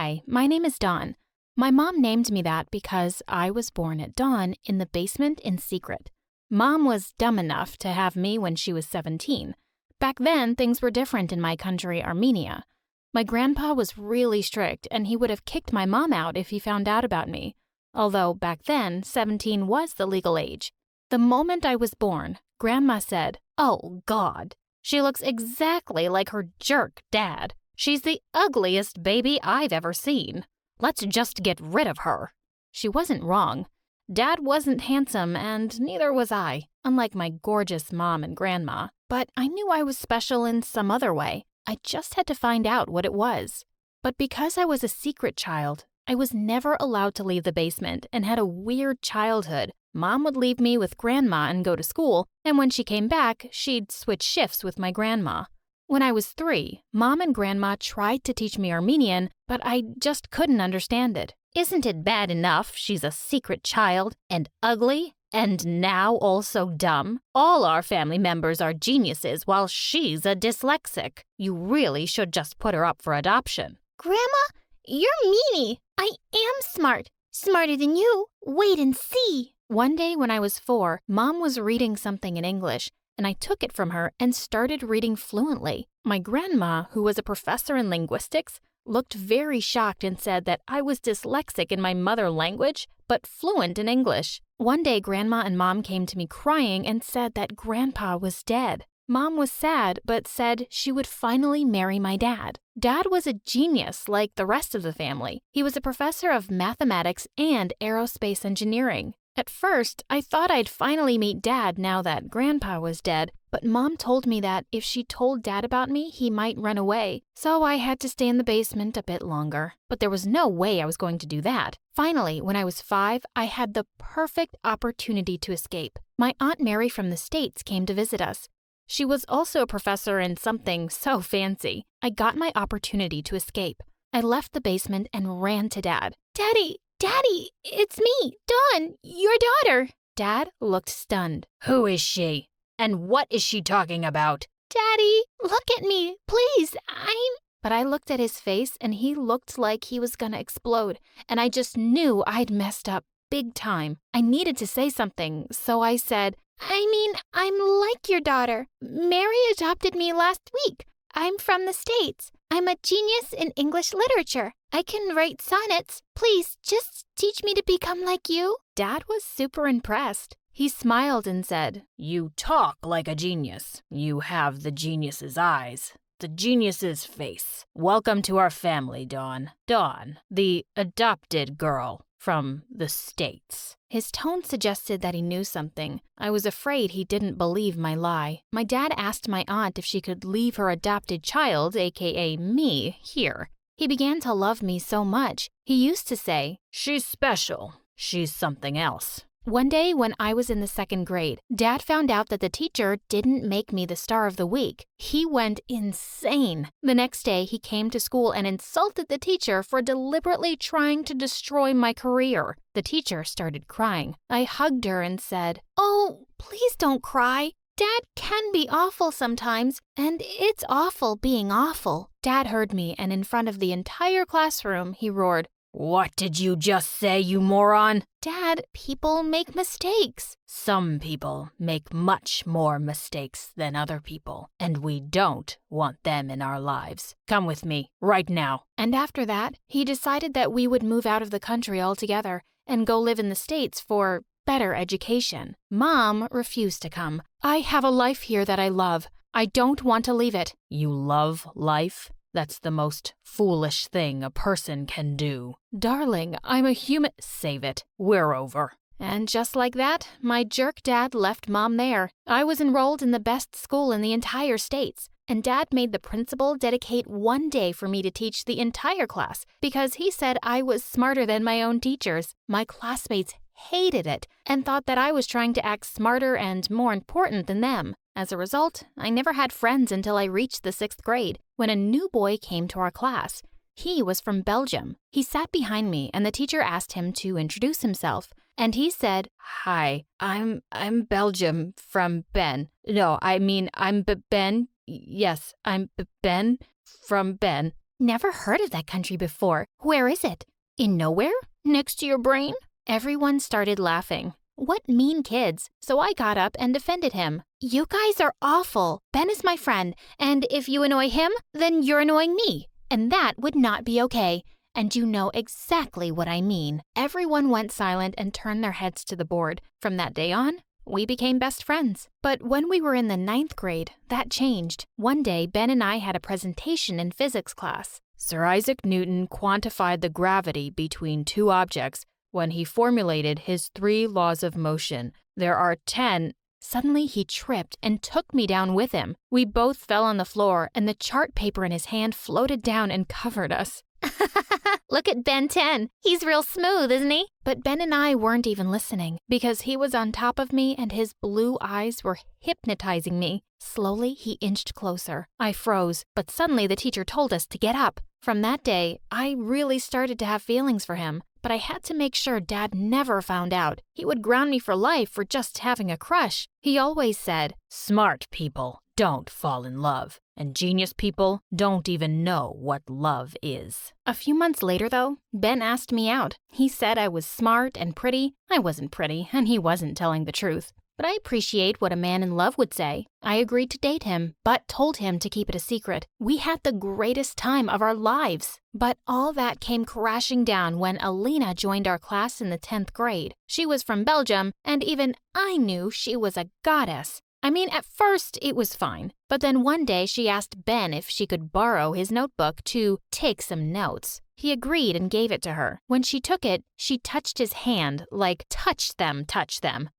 Hi, my name is Dawn. My mom named me that because I was born at dawn in the basement in secret. Mom was dumb enough to have me when she was 17. Back then, things were different in my country, Armenia. My grandpa was really strict, and he would have kicked my mom out if he found out about me. Although back then, 17 was the legal age. The moment I was born, Grandma said, "Oh, God. She looks exactly like her jerk dad. She's the ugliest baby I've ever seen. Let's just get rid of her." She wasn't wrong. Dad wasn't handsome, and neither was I, unlike my gorgeous mom and grandma. But I knew I was special in some other way. I just had to find out what it was. But because I was a secret child, I was never allowed to leave the basement and had a weird childhood. Mom would leave me with Grandma and go to school, and when she came back, she'd switch shifts with my grandma. When I was 3, Mom and Grandma tried to teach me Armenian, but I just couldn't understand it. Isn't it bad enough she's a secret child and ugly and now also dumb? All our family members are geniuses while she's a dyslexic. You really should just put her up for adoption. Grandma, you're meanie. I am smart. Smarter than you. Wait and see. One day when I was 4, Mom was reading something in English, and I took it from her and started reading fluently. My grandma, who was a professor in linguistics, looked very shocked and said that I was dyslexic in my mother language, but fluent in English. One day, Grandma and Mom came to me crying and said that Grandpa was dead. Mom was sad, but said she would finally marry my dad. Dad was a genius like the rest of the family. He was a professor of mathematics and aerospace engineering. At first, I thought I'd finally meet Dad now that Grandpa was dead, but Mom told me that if she told Dad about me, he might run away, so I had to stay in the basement a bit longer. But there was no way I was going to do that. Finally, when I was 5, I had the perfect opportunity to escape. My Aunt Mary from the States came to visit us. She was also a professor in something so fancy. I got my opportunity to escape. I left the basement and ran to Dad. Daddy, it's me, Dawn, your daughter. Dad looked stunned. Who is she? And what is she talking about? Daddy, look at me, please, But I looked at his face and he looked like he was gonna explode, and I just knew I'd messed up big time. I needed to say something, so I said, I'm like your daughter. Mary adopted me last week. I'm from the States. I'm a genius in English literature. I can write sonnets. Please, just teach me to become like you. Dad was super impressed. He smiled and said, You talk like a genius. You have the genius's eyes, the genius's face. Welcome to our family, Dawn. Dawn, the adopted girl from the States. His tone suggested that he knew something. I was afraid he didn't believe my lie. My dad asked my aunt if she could leave her adopted child, aka me, here. He began to love me so much. He used to say, She's special. She's something else. One day when I was in the 2nd grade, Dad found out that the teacher didn't make me the star of the week. He went insane. The next day, he came to school and insulted the teacher for deliberately trying to destroy my career. The teacher started crying. I hugged her and said, "Oh, please don't cry. Dad can be awful sometimes, and it's awful being awful." Dad heard me, and in front of the entire classroom, he roared, What did you just say, you moron? Dad, people make mistakes. Some people make much more mistakes than other people, and we don't want them in our lives. Come with me, right now. And after that, he decided that we would move out of the country altogether and go live in the States for better education. Mom refused to come. I have a life here that I love. I don't want to leave it. You love life? That's the most foolish thing a person can do. Darling, I'm a human. Save it. We're over. And just like that, my jerk dad left Mom there. I was enrolled in the best school in the entire States, and Dad made the principal dedicate one day for me to teach the entire class because he said I was smarter than my own teachers. My classmates hated it and thought that I was trying to act smarter and more important than them. As a result, I never had friends until I reached the 6th grade, when a new boy came to our class. He was from Belgium. He sat behind me, and the teacher asked him to introduce himself. And he said, Hi, I'm Belgium from Ben. No, I mean, I'm Ben. Yes, I'm Ben from Ben. Never heard of that country before. Where is it? In nowhere? Next to your brain? Everyone started laughing. What mean kids? So I got up and defended him. You guys are awful. Ben is my friend, and if you annoy him, then you're annoying me. And that would not be okay. And you know exactly what I mean. Everyone went silent and turned their heads to the board. From that day on, we became best friends. But when we were in the 9th grade, that changed. One day, Ben and I had a presentation in physics class. Sir Isaac Newton quantified the gravity between two objects when he formulated his 3 laws of motion. There are 10. Suddenly, he tripped and took me down with him. We both fell on the floor, and the chart paper in his hand floated down and covered us. Look at Ben 10. He's real smooth, isn't he? But Ben and I weren't even listening because he was on top of me and his blue eyes were hypnotizing me. Slowly, he inched closer. I froze, but suddenly the teacher told us to get up. From that day, I really started to have feelings for him, but I had to make sure Dad never found out. He would ground me for life for just having a crush. He always said, "Smart people don't fall in love, and genius people don't even know what love is." A few months later, though, Ben asked me out. He said I was smart and pretty. I wasn't pretty, and he wasn't telling the truth. But I appreciate what a man in love would say. I agreed to date him, but told him to keep it a secret. We had the greatest time of our lives. But all that came crashing down when Alina joined our class in the 10th grade. She was from Belgium, and even I knew she was a goddess. I mean, at first, it was fine. But then one day she asked Ben if she could borrow his notebook to take some notes. He agreed and gave it to her. When she took it, she touched his hand like, touch them,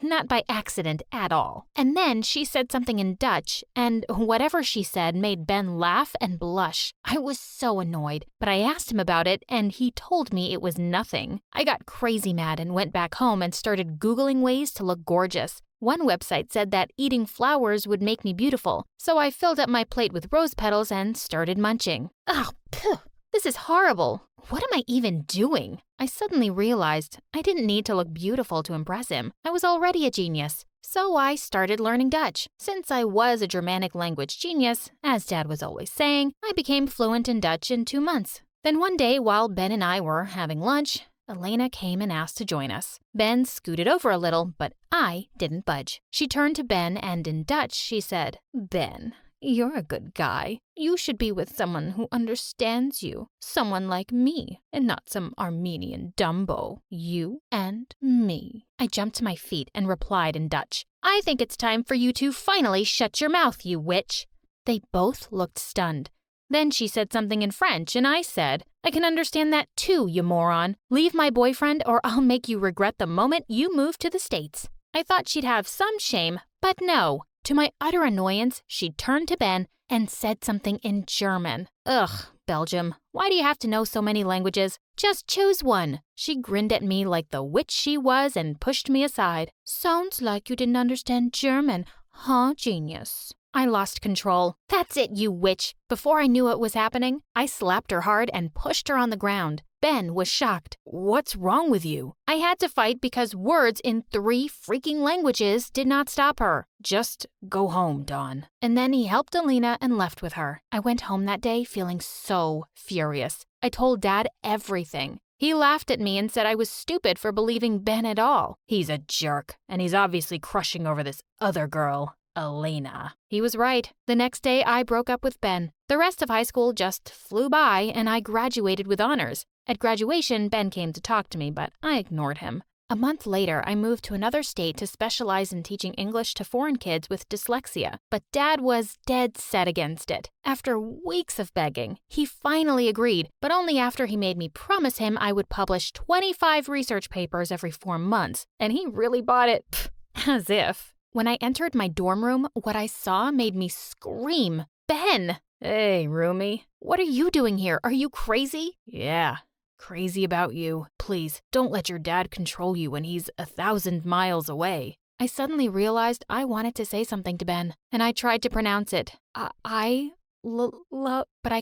not by accident at all. And then she said something in Dutch, and whatever she said made Ben laugh and blush. I was so annoyed, but I asked him about it, and he told me it was nothing. I got crazy mad and went back home and started Googling ways to look gorgeous. One website said that eating flowers would make me beautiful, so I filled up my plate with rose petals and started munching. Oh, phew. This is horrible. What am I even doing? I suddenly realized I didn't need to look beautiful to impress him. I was already a genius. So I started learning Dutch. Since I was a Germanic language genius, as Dad was always saying, I became fluent in Dutch in 2 months. Then one day, while Ben and I were having lunch, Elena came and asked to join us. Ben scooted over a little, but I didn't budge. She turned to Ben, and in Dutch, she said, "Ben, you're a good guy. You should be with someone who understands you. Someone like me, and not some Armenian Dumbo. You and me." I jumped to my feet and replied in Dutch, "I think it's time for you to finally shut your mouth, you witch." They both looked stunned. Then she said something in French, and I said, "I can understand that too, you moron. Leave my boyfriend or I'll make you regret the moment you move to the States." I thought she'd have some shame, but no. To my utter annoyance, she turned to Ben and said something in German. Ugh, Belgium, why do you have to know so many languages? Just choose one. She grinned at me like the witch she was and pushed me aside. Sounds like you didn't understand German, huh, genius? I lost control. That's it, you witch. Before I knew what was happening, I slapped her hard and pushed her on the ground. Ben was shocked. "What's wrong with you?" I had to fight because words in 3 freaking languages did not stop her. "Just go home, Dawn." And then he helped Alina and left with her. I went home that day feeling so furious. I told Dad everything. He laughed at me and said I was stupid for believing Ben at all. "He's a jerk, and he's obviously crushing over this other girl, Elena." He was right. The next day, I broke up with Ben. The rest of high school just flew by, and I graduated with honors. At graduation, Ben came to talk to me, but I ignored him. A month later, I moved to another state to specialize in teaching English to foreign kids with dyslexia, but Dad was dead set against it. After weeks of begging, he finally agreed, but only after he made me promise him I would publish 25 research papers every 4 months, and he really bought it. Pfft, as if. When I entered my dorm room, what I saw made me scream. Ben! "Hey, roomie. What are you doing here? Are you crazy?" "Yeah, crazy about you. Please, don't let your dad control you when he's 1,000 miles away." I suddenly realized I wanted to say something to Ben, and I tried to pronounce it. But I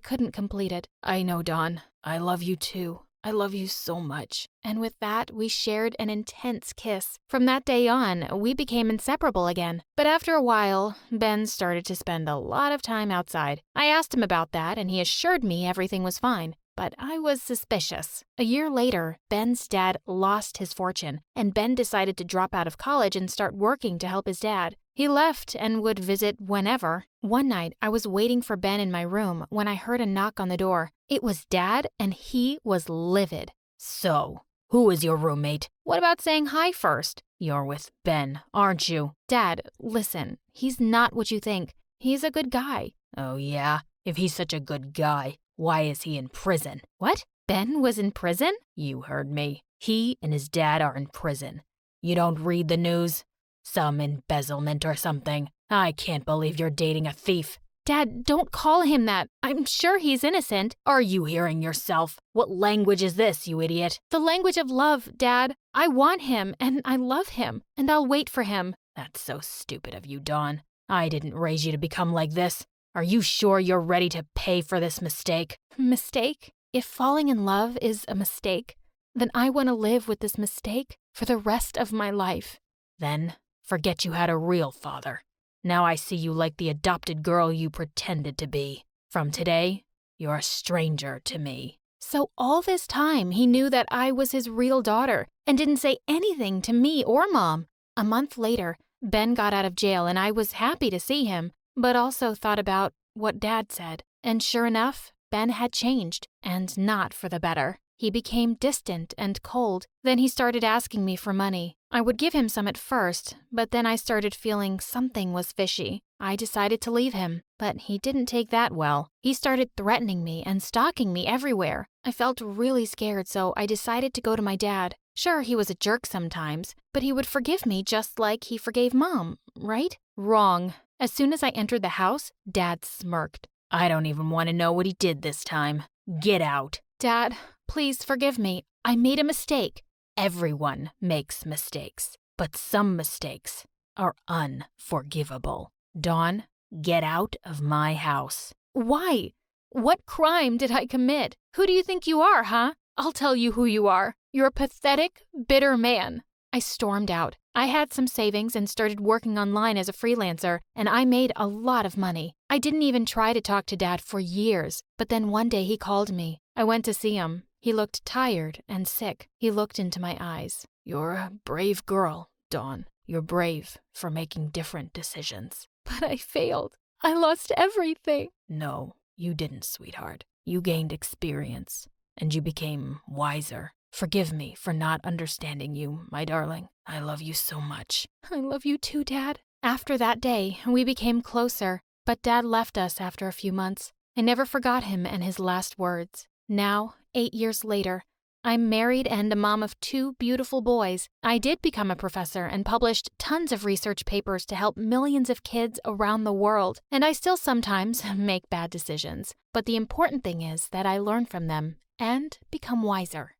couldn't complete it. "I know, Dawn. I love you too. I love you so much." And with that, we shared an intense kiss. From that day on, we became inseparable again. But after a while, Ben started to spend a lot of time outside. I asked him about that, and he assured me everything was fine. But I was suspicious. A year later, Ben's dad lost his fortune, and Ben decided to drop out of college and start working to help his dad. He left and would visit whenever. One night, I was waiting for Ben in my room when I heard a knock on the door. It was Dad, and he was livid. "So, who is your roommate?" "What about saying hi first?" "You're with Ben, aren't you?" "Dad, listen, he's not what you think. He's a good guy." "Oh yeah? If he's such a good guy, why is he in prison?" "What? Ben was in prison?" "You heard me. He and his dad are in prison. You don't read the news? Some embezzlement or something. I can't believe you're dating a thief." "Dad, don't call him that. I'm sure he's innocent." "Are you hearing yourself? What language is this, you idiot?" "The language of love, Dad. I want him, and I love him, and I'll wait for him." "That's so stupid of you, Dawn. I didn't raise you to become like this. Are you sure you're ready to pay for this mistake?" "Mistake? If falling in love is a mistake, then I want to live with this mistake for the rest of my life." "Then forget you had a real father. Now I see you like the adopted girl you pretended to be. From today, you're a stranger to me." So all this time, he knew that I was his real daughter and didn't say anything to me or Mom. A month later, Ben got out of jail and I was happy to see him, but also thought about what Dad said. And sure enough, Ben had changed, and not for the better. He became distant and cold. Then he started asking me for money. I would give him some at first, but then I started feeling something was fishy. I decided to leave him, but he didn't take that well. He started threatening me and stalking me everywhere. I felt really scared, so I decided to go to my dad. Sure, he was a jerk sometimes, but he would forgive me just like he forgave Mom, right? Wrong. As soon as I entered the house, Dad smirked. "I don't even want to know what he did this time. Get out." "Dad, please forgive me. I made a mistake." "Everyone makes mistakes, but some mistakes are unforgivable. Dawn, get out of my house." "Why? What crime did I commit? Who do you think you are, huh? I'll tell you who you are. You're a pathetic, bitter man." I stormed out. I had some savings and started working online as a freelancer, and I made a lot of money. I didn't even try to talk to Dad for years, but then one day he called me. I went to see him. He looked tired and sick. He looked into my eyes. "You're a brave girl, Dawn. You're brave for making different decisions." "But I failed. I lost everything." "No, you didn't, sweetheart. You gained experience, and you became wiser. Forgive me for not understanding you, my darling. I love you so much." "I love you too, Dad." After that day, we became closer, but Dad left us after a few months. I never forgot him and his last words. Now, 8 years later, I'm married and a mom of 2 beautiful boys. I did become a professor and published tons of research papers to help millions of kids around the world. And I still sometimes make bad decisions. But the important thing is that I learn from them and become wiser.